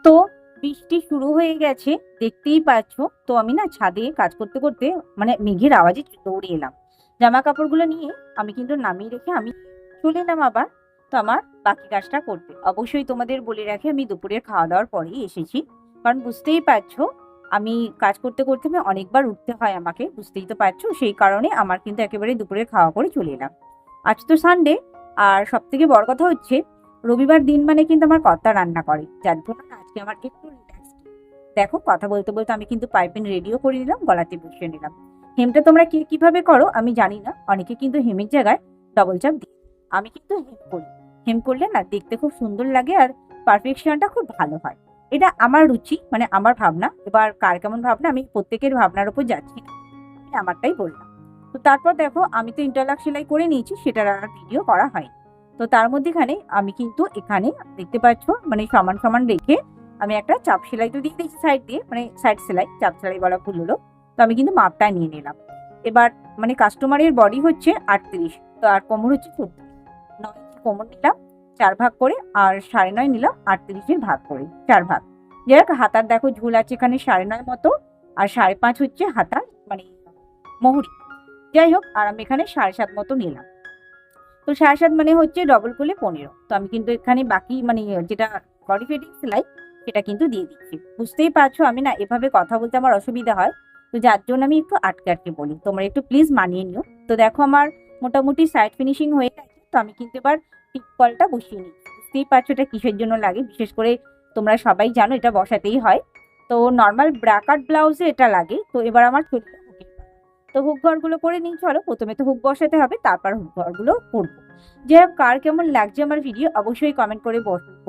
তো বৃষ্টি শুরু হয়ে গেছে, দেখতেই পাচ্ছ। তো আমি না ছাদে কাজ করতে করতে মানে মেঘের আওয়াজে দৌড়ে এলাম। জামা কাপড়গুলো নিয়ে আমি কিন্তু নামিয়ে রেখে আমি চলে এলাম আবার। তো আমার বাকি কাজটা করতে অবশ্যই তোমাদের বলে রাখি, আমি দুপুরের খাওয়া দাওয়ার পরেই এসেছি। কারণ বুঝতেই পারছো আমি কাজ করতে করতে অনেকবার উঠতে হয় আমাকে, বুঝতেই তো পারছো। সেই কারণে আমার কিন্তু একেবারে দুপুরের খাওয়া করে চলে এলাম। আজ তো সানডে, আর সব থেকে বড় কথা হচ্ছে রবিবার দিন মানে কিন্তু আমার কর্তা রান্না করে, যার জন্য আজকে আমার একটু রিল্যাক্স। দেখো কথা বলতে বলতে আমি কিন্তু পাইপিং রেডিও করে নিলাম, গলাতে বসিয়ে নিলাম। হেমটা তোমরা কে কিভাবে করো আমি জানি না, অনেকে কিন্তু হেমের জায়গায় ডবল চাপ দিই। আমি কিন্তু হেম করি। হেম করলে না দেখতে খুব সুন্দর লাগে, আর পারফেকশনটা খুব ভালো হয়। এটা আমার রুচি, মানে আমার ভাবনা। এবার কার কেমন ভাবনা, আমি প্রত্যেকের ভাবনার উপর যাচ্ছি না, আমি আমারটাই বললাম। তো তারপর দেখো আমি তো ইন্টারলক সেলাই করে নিয়েছি, সেটার আর ভিডিও করা হয়। তো তার মধ্যেখানে আমি কিন্তু এখানে দেখতে পাচ্ছ মানে সমান সমান রেখে আমি একটা চাপ সেলাই তো দিয়ে দিয়েছি সাইড দিয়ে, মানে সাইড সেলাই, চাপ সেলাই বলা ভুল হলো। তো আমি কিন্তু মাপটা নিয়ে নিলাম। এবার মানে কাস্টমারের বডি হচ্ছে 38, তো আর কোমর হচ্ছে 36। 9 ইঞ্চি কোমর নিলাম 4 ভাগ করে, আর 9.5 নিলাম 38-এর ভাগ করে 4 ভাগ। যাই হোক, হাতার দেখো ঝুল আছে এখানে 9.5 মতো, আর 5.5 হচ্ছে হাতার মানে মোহরি। যাই হোক, আর আমি এখানে 7.5 মতো নিলাম। তো 7.5 মানে হচ্ছে ডবল করলে 15। তো আমি কিন্তু এখানে বাকি মানে যেটা বডি ফিটিং সেলাই সেটা কিন্তু দিয়ে দিচ্ছি। বুঝতেই পারছো আমি না এভাবে কথা বলতে আমার অসুবিধা হয়, তো যার জন্য আমি একটু আটকে আটকে বলি, তোমরা একটু প্লিজ মানিয়ে নিও। তো দেখো আমার মোটামুটি সাইড ফিনিশিং হয়ে গেছে। তো আমি কিন্তু এবার টিপ কলটা বসিয়ে নিচ্ছি। বুঝতেই পারছো এটা কিসের জন্য লাগে, বিশেষ করে তোমরা সবাই জানো এটা বসাতেই হয়। তো নর্মাল ব্রাকাট ব্লাউজে এটা লাগে। তো এবার আমার চলছে হুকের পালা। তো হুক ঘরগুলো করে নিই চলো। প্রথমে তো হুক বসাতে হবে, তারপর হুক ঘরগুলো করবো। যাই হোক, কার কেমন লাগছে আমার ভিডিও অবশ্যই কমেন্ট করে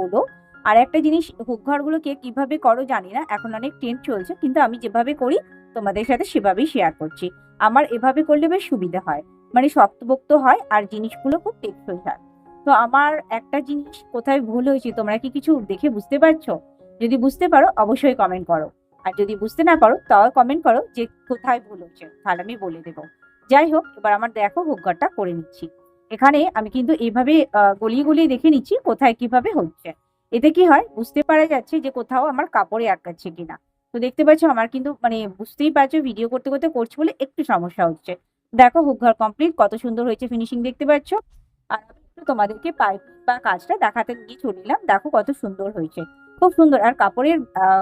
বলো। আর একটা জিনিস, হুক ঘরগুলো কে কিভাবে করো জানি না, এখন অনেক ট্রেন্ড চলছে, কিন্তু আমি যেভাবে করি তোমাদের সাথে সেভাবেই শেয়ার করছি। আমার এভাবে করলে বেশ সুবিধা হয়, মানে শক্তপোক্ত হয় আর জিনিসগুলো খুব টেকসই হয়। তো আমার একটা জিনিস কোথায় ভুল হয়েছে তোমরা কি কিছু দেখে বুঝতে পারছো? যদি বুঝতে পারো অবশ্যই কমেন্ট করো, আর যদি বুঝতে না পারো তাও কমেন্ট করো যে কোথায় ভুল হচ্ছে, তাহলে আমি বলে দেবো। যাই হোক, এবার আমার দেখো হুক ঘরটা করে নিচ্ছি। এখানে আমি কিন্তু এইভাবে গলিয়ে গলিয়ে দেখে নিচ্ছি কোথায় কিভাবে হচ্ছে। এতে কি হয় বুঝতে পারা যাচ্ছে যে কোথাও আমার কাপড়ে আটকাচ্ছে কিনা। তো দেখতে পাচ্ছ আমার কিন্তু মানে বুঝতেই পারছো ভিডিও করতে করতে করছি বলে একটু সমস্যা হচ্ছে। দেখো হুক ঘর কমপ্লিট, কত সুন্দর হয়েছে ফিনিশিং দেখতে পাচ্ছ। আর আমি একটু তোমাদেরকে পাইপিং বা কাজটা দেখাতে নিয়ে চলে এলাম। দেখো কত সুন্দর হয়েছে, খুব সুন্দর। আর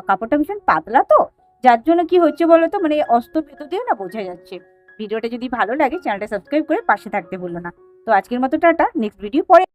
কাপড়টা ভীষণ পাতলা, তো যার জন্য কি হচ্ছে বলতো মানে অস্ত ভেতর দিয়ে না বোঝা যাচ্ছে। ভিডিওটা যদি ভালো লাগে চ্যানেলটা সাবস্ক্রাইব করে পাশে থাকতে ভুলো না। তো আজকের মতো টাটা, নেক্সট ভিডিও পরে।